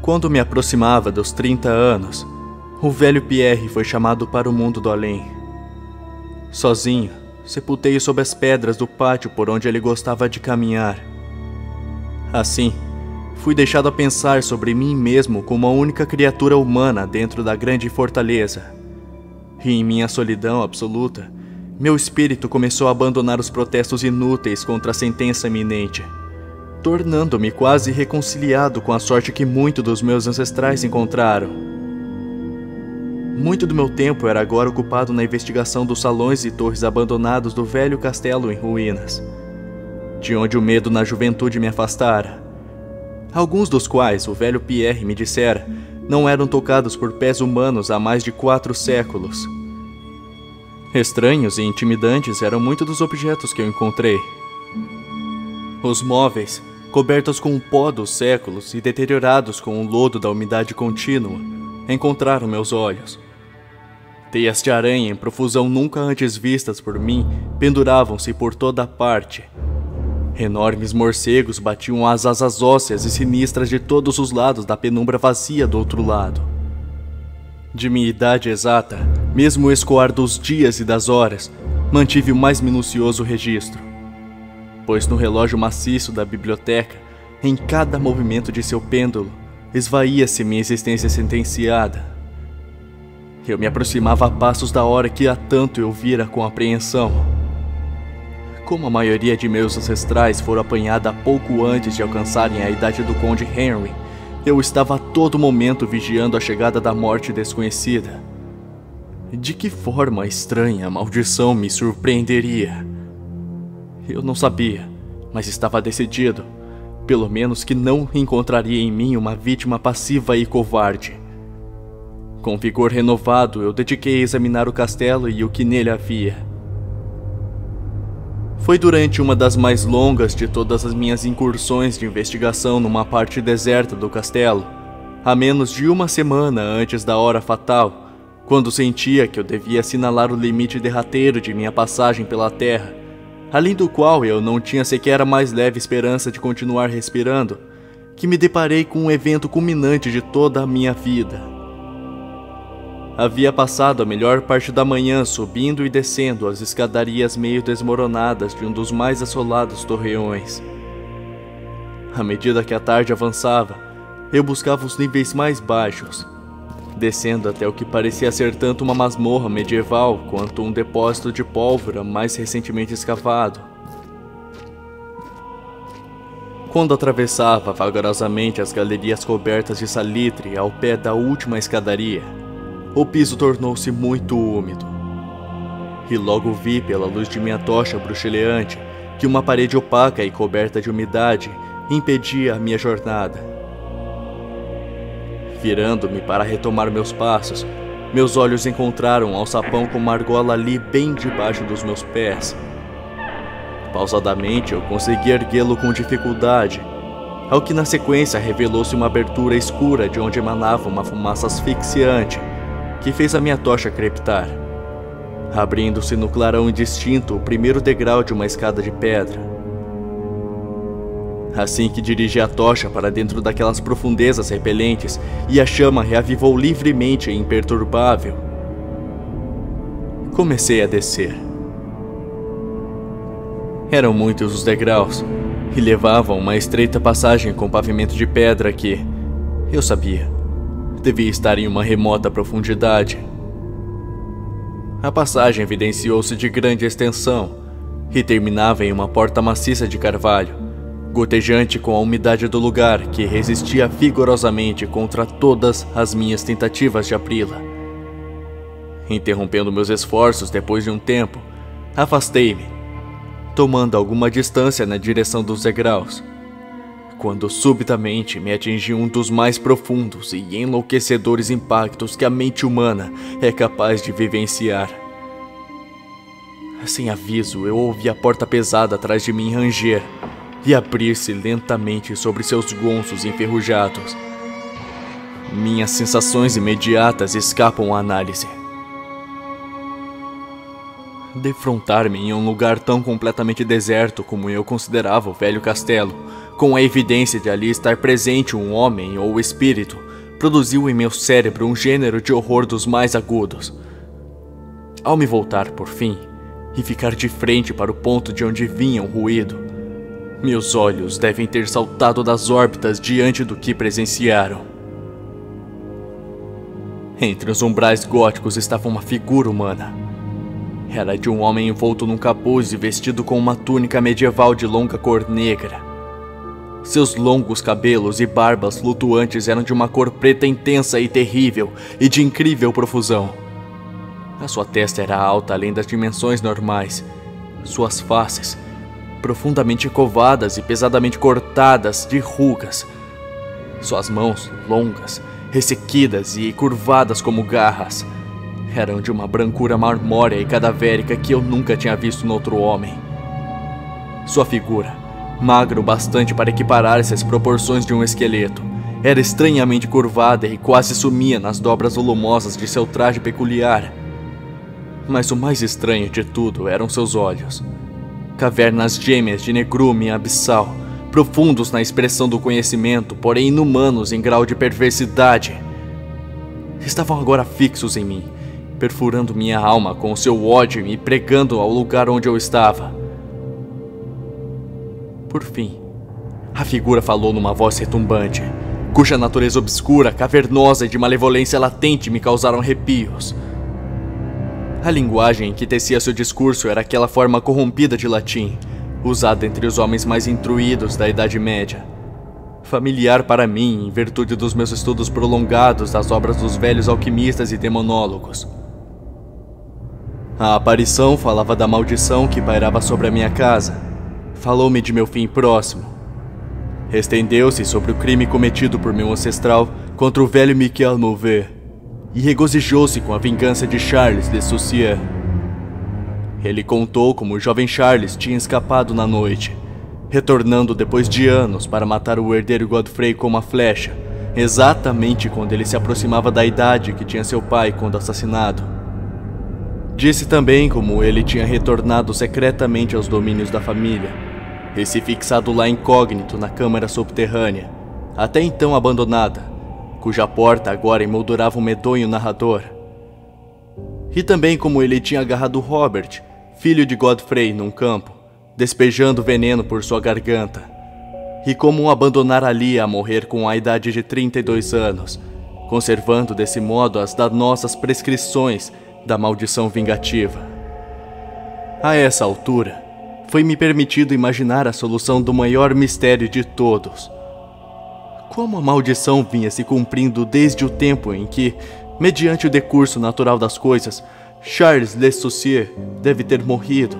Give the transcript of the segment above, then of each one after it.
Quando me aproximava dos 30 anos, o velho Pierre foi chamado para o mundo do além. Sozinho, sepultei-o sob as pedras do pátio por onde ele gostava de caminhar. Assim, fui deixado a pensar sobre mim mesmo como a única criatura humana dentro da grande fortaleza. E em minha solidão absoluta, meu espírito começou a abandonar os protestos inúteis contra a sentença iminente, tornando-me quase reconciliado com a sorte que muitos dos meus ancestrais encontraram. Muito do meu tempo era agora ocupado na investigação dos salões e torres abandonados do velho castelo em ruínas, de onde o medo na juventude me afastara. Alguns dos quais, o velho Pierre me dissera, não eram tocados por pés humanos há mais de 4 séculos. Estranhos e intimidantes eram muitos dos objetos que eu encontrei. Os móveis, cobertos com o pó dos séculos e deteriorados com o lodo da umidade contínua, encontraram meus olhos. Teias de aranha em profusão nunca antes vistas por mim penduravam-se por toda a parte. Enormes morcegos batiam as asas ósseas e sinistras de todos os lados da penumbra vazia do outro lado. De minha idade exata, mesmo o escoar dos dias e das horas, mantive o mais minucioso registro, pois no relógio maciço da biblioteca, em cada movimento de seu pêndulo, esvaía-se minha existência sentenciada. Eu me aproximava a passos da hora que há tanto eu vira com apreensão. Como a maioria de meus ancestrais foram apanhada pouco antes de alcançarem a idade do Conde Henry, eu estava a todo momento vigiando a chegada da morte desconhecida. De que forma estranha a maldição me surpreenderia? Eu não sabia, mas estava decidido, pelo menos que não encontraria em mim uma vítima passiva e covarde. Com vigor renovado, eu dediquei a examinar o castelo e o que nele havia. Foi durante uma das mais longas de todas as minhas incursões de investigação numa parte deserta do castelo, a menos de uma semana antes da hora fatal, quando sentia que eu devia assinalar o limite derradeiro de minha passagem pela terra, além do qual eu não tinha sequer a mais leve esperança de continuar respirando, que me deparei com um evento culminante de toda a minha vida. Havia passado a melhor parte da manhã subindo e descendo as escadarias meio desmoronadas de um dos mais assolados torreões. À medida que a tarde avançava, eu buscava os níveis mais baixos, descendo até o que parecia ser tanto uma masmorra medieval quanto um depósito de pólvora mais recentemente escavado. Quando atravessava vagarosamente as galerias cobertas de salitre ao pé da última escadaria, o piso tornou-se muito úmido. E logo vi pela luz de minha tocha bruxuleante que uma parede opaca e coberta de umidade impedia a minha jornada. Virando-me para retomar meus passos, meus olhos encontraram um alçapão com uma argola ali bem debaixo dos meus pés. Pausadamente eu consegui erguê-lo com dificuldade, ao que na sequência revelou-se uma abertura escura de onde emanava uma fumaça asfixiante, que fez a minha tocha crepitar, abrindo-se no clarão indistinto o primeiro degrau de uma escada de pedra. Assim que dirigi a tocha para dentro daquelas profundezas repelentes e a chama reavivou livremente e imperturbável, comecei a descer. Eram muitos os degraus e levavam uma estreita passagem com pavimento de pedra que, eu sabia, devia estar em uma remota profundidade. A passagem evidenciou-se de grande extensão e terminava em uma porta maciça de carvalho, gotejante com a umidade do lugar que resistia vigorosamente contra todas as minhas tentativas de abri-la. Interrompendo meus esforços depois de um tempo, afastei-me, tomando alguma distância na direção dos degraus, quando subitamente me atingiu um dos mais profundos e enlouquecedores impactos que a mente humana é capaz de vivenciar. Sem aviso, eu ouvi a porta pesada atrás de mim ranger e abrir-se lentamente sobre seus gonços enferrujados. Minhas sensações imediatas escapam à análise. Defrontar-me em um lugar tão completamente deserto como eu considerava o velho castelo com a evidência de ali estar presente um homem ou espírito, produziu em meu cérebro um gênero de horror dos mais agudos. Ao me voltar, por fim, e ficar de frente para o ponto de onde vinha o ruído, meus olhos devem ter saltado das órbitas diante do que presenciaram. Entre os umbrais góticos estava uma figura humana. Era de um homem envolto num capuz e vestido com uma túnica medieval de longa cor negra. Seus longos cabelos e barbas flutuantes eram de uma cor preta intensa e terrível e de incrível profusão. A sua testa era alta além das dimensões normais. Suas faces, profundamente covadas e pesadamente cortadas de rugas. Suas mãos, longas, ressequidas e curvadas como garras, eram de uma brancura marmórea e cadavérica que eu nunca tinha visto noutro homem. Sua figura, magra o bastante para equiparar-se às proporções de um esqueleto, era estranhamente curvada e quase sumia nas dobras volumosas de seu traje peculiar. Mas o mais estranho de tudo eram seus olhos. Cavernas gêmeas de negrume abissal, profundos na expressão do conhecimento, porém inumanos em grau de perversidade. Estavam agora fixos em mim, perfurando minha alma com o seu ódio e pregando ao lugar onde eu estava. Por fim, a figura falou numa voz retumbante, cuja natureza obscura, cavernosa e de malevolência latente me causaram arrepios. A linguagem em que tecia seu discurso era aquela forma corrompida de latim, usada entre os homens mais instruídos da Idade Média. Familiar para mim, em virtude dos meus estudos prolongados das obras dos velhos alquimistas e demonólogos. A aparição falava da maldição que pairava sobre a minha casa. Falou-me de meu fim próximo. Estendeu-se sobre o crime cometido por meu ancestral contra o velho Michel Mauvais e regozijou-se com a vingança de Charles de Saussure. Ele contou como o jovem Charles tinha escapado na noite, retornando depois de anos para matar o herdeiro Godfrey com uma flecha, exatamente quando ele se aproximava da idade que tinha seu pai quando assassinado. Disse também como ele tinha retornado secretamente aos domínios da família, e se fixado lá incógnito na câmara subterrânea, até então abandonada, cuja porta agora emoldurava um medonho narrador. E também como ele tinha agarrado Robert, filho de Godfrey, num campo, despejando veneno por sua garganta, e como o abandonar ali a morrer com a idade de 32 anos, conservando desse modo as danosas prescrições da maldição vingativa. A essa altura, foi-me permitido imaginar a solução do maior mistério de todos. Como a maldição vinha se cumprindo desde o tempo em que, mediante o decurso natural das coisas, Charles de Saussure deve ter morrido,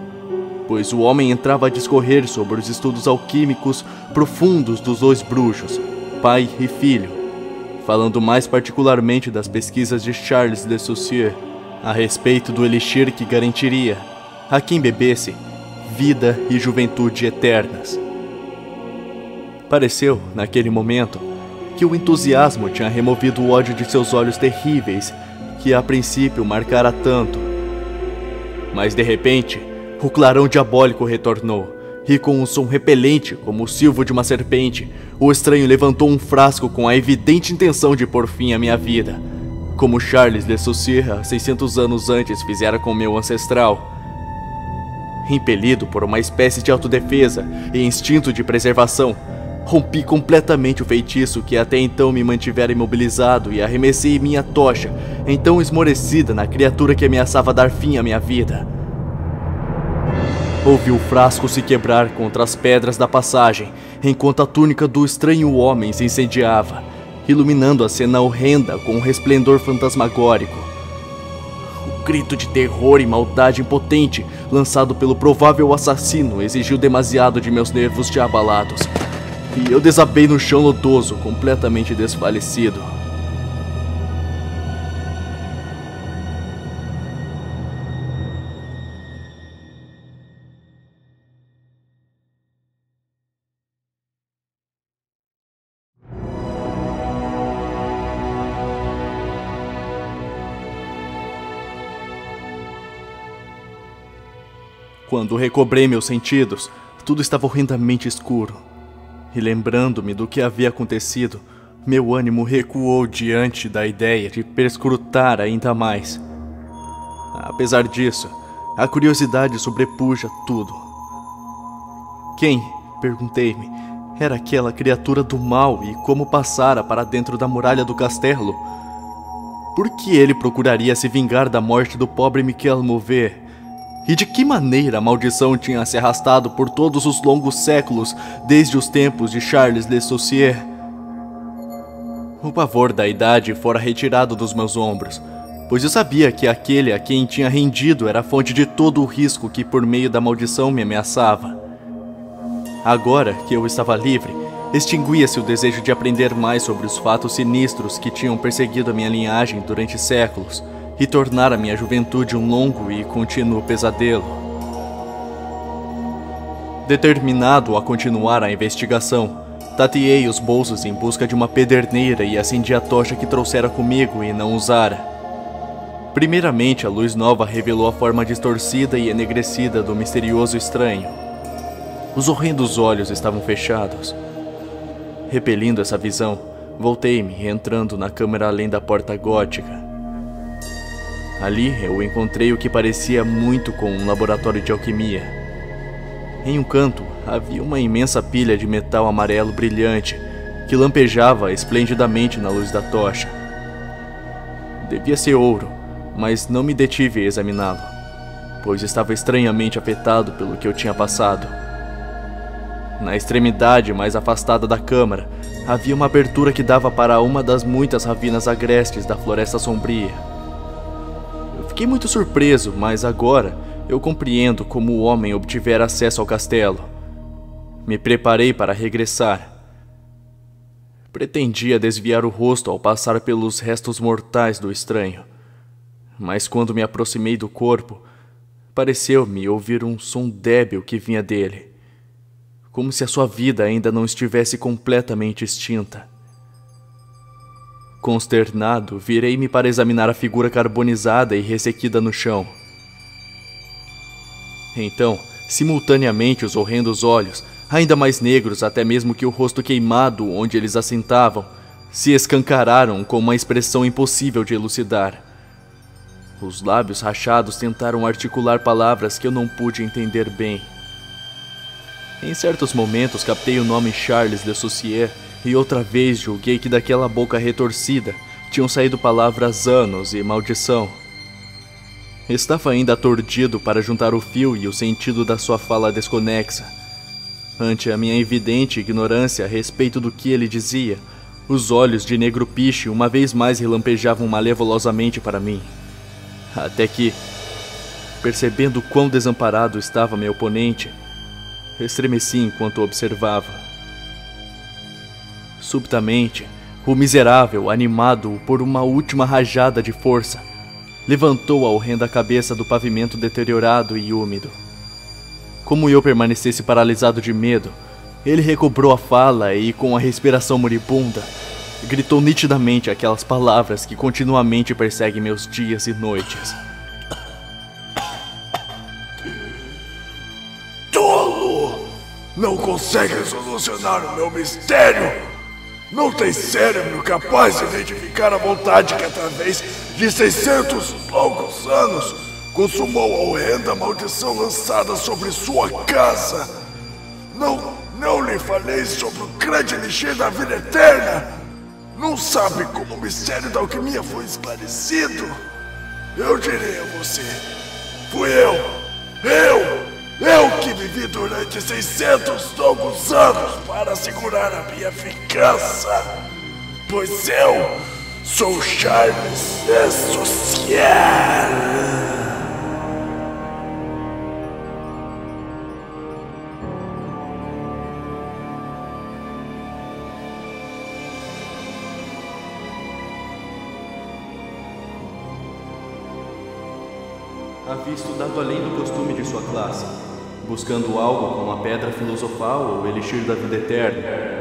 pois o homem entrava a discorrer sobre os estudos alquímicos profundos dos dois bruxos, pai e filho, falando mais particularmente das pesquisas de Charles de Saussure a respeito do elixir que garantiria, a quem bebesse, vida e juventude eternas. Pareceu, naquele momento, que o entusiasmo tinha removido o ódio de seus olhos terríveis, que a princípio marcara tanto. Mas de repente, o clarão diabólico retornou, e com um som repelente como o silvo de uma serpente, o estranho levantou um frasco com a evidente intenção de pôr fim à minha vida, como Charles de Saussure 600 anos antes fizera com meu ancestral. Impelido por uma espécie de autodefesa e instinto de preservação, rompi completamente o feitiço que até então me mantivera imobilizado e arremessei minha tocha, então esmorecida, na criatura que ameaçava dar fim à minha vida. Ouvi o frasco se quebrar contra as pedras da passagem, enquanto a túnica do estranho homem se incendiava, iluminando a cena horrenda com um resplendor fantasmagórico. O grito de terror e maldade impotente, lançado pelo provável assassino, exigiu demasiado de meus nervos já abalados, e eu desabei no chão lodoso, completamente desfalecido. Quando recobrei meus sentidos, tudo estava horrendamente escuro. E lembrando-me do que havia acontecido, meu ânimo recuou diante da ideia de perscrutar ainda mais. Apesar disso, a curiosidade sobrepuja tudo. Quem, perguntei-me, era aquela criatura do mal e como passara para dentro da muralha do castelo? Por que ele procuraria se vingar da morte do pobre Miquel Mauvais? E de que maneira a maldição tinha se arrastado por todos os longos séculos, desde os tempos de Charles Le Saucier? O pavor da idade fora retirado dos meus ombros, pois eu sabia que aquele a quem tinha rendido era a fonte de todo o risco que por meio da maldição me ameaçava. Agora que eu estava livre, extinguia-se o desejo de aprender mais sobre os fatos sinistros que tinham perseguido a minha linhagem durante séculos e tornar a minha juventude um longo e contínuo pesadelo. Determinado a continuar a investigação, tateei os bolsos em busca de uma pederneira e acendi a tocha que trouxera comigo e não usara. Primeiramente, a luz nova revelou a forma distorcida e enegrecida do misterioso estranho. Os horrendos olhos estavam fechados. Repelindo essa visão, voltei-me, entrando na câmara além da porta gótica. Ali eu encontrei o que parecia muito com um laboratório de alquimia. Em um canto havia uma imensa pilha de metal amarelo brilhante que lampejava esplendidamente na luz da tocha. Devia ser ouro, mas não me detive a examiná-lo, pois estava estranhamente afetado pelo que eu tinha passado. Na extremidade mais afastada da câmara havia uma abertura que dava para uma das muitas ravinas agrestes da Floresta Sombria. Eu fiquei muito surpreso, mas agora eu compreendo como o homem obtivera acesso ao castelo. Me preparei para regressar. Pretendia desviar o rosto ao passar pelos restos mortais do estranho, mas quando me aproximei do corpo, pareceu-me ouvir um som débil que vinha dele, como se a sua vida ainda não estivesse completamente extinta. Consternado, virei-me para examinar a figura carbonizada e ressequida no chão. Então, simultaneamente, os horrendos olhos, ainda mais negros até mesmo que o rosto queimado onde eles assentavam, se escancararam com uma expressão impossível de elucidar. Os lábios rachados tentaram articular palavras que eu não pude entender bem. Em certos momentos captei o nome Charles Le Saucier e outra vez julguei que daquela boca retorcida tinham saído palavras anos e maldição. Estava ainda atordido para juntar o fio e o sentido da sua fala desconexa. Ante a minha evidente ignorância a respeito do que ele dizia, os olhos de Negro Piche uma vez mais relampejavam malevolosamente para mim. Até que, percebendo quão desamparado estava meu oponente, estremeci enquanto observava. Subitamente, o miserável, animado por uma última rajada de força, levantou a horrenda cabeça do pavimento deteriorado e úmido. Como eu permanecesse paralisado de medo, ele recobrou a fala e, com a respiração moribunda, gritou nitidamente aquelas palavras que continuamente perseguem meus dias e noites. Tolo! Não consegue solucionar o meu mistério! Não tem cérebro capaz de identificar a vontade que através de 600 longos anos consumou a horrenda maldição lançada sobre sua casa. Não lhe falei sobre o grande elixir da vida eterna. Não sabe como o mistério da alquimia foi esclarecido? Eu direi a você, fui eu que vivi durante 600 longos anos para assegurar a minha vingança, pois eu sou Charles Le Saucier. Havia estudado além do costume de sua classe, buscando algo como a pedra filosofal ou o elixir da vida eterna.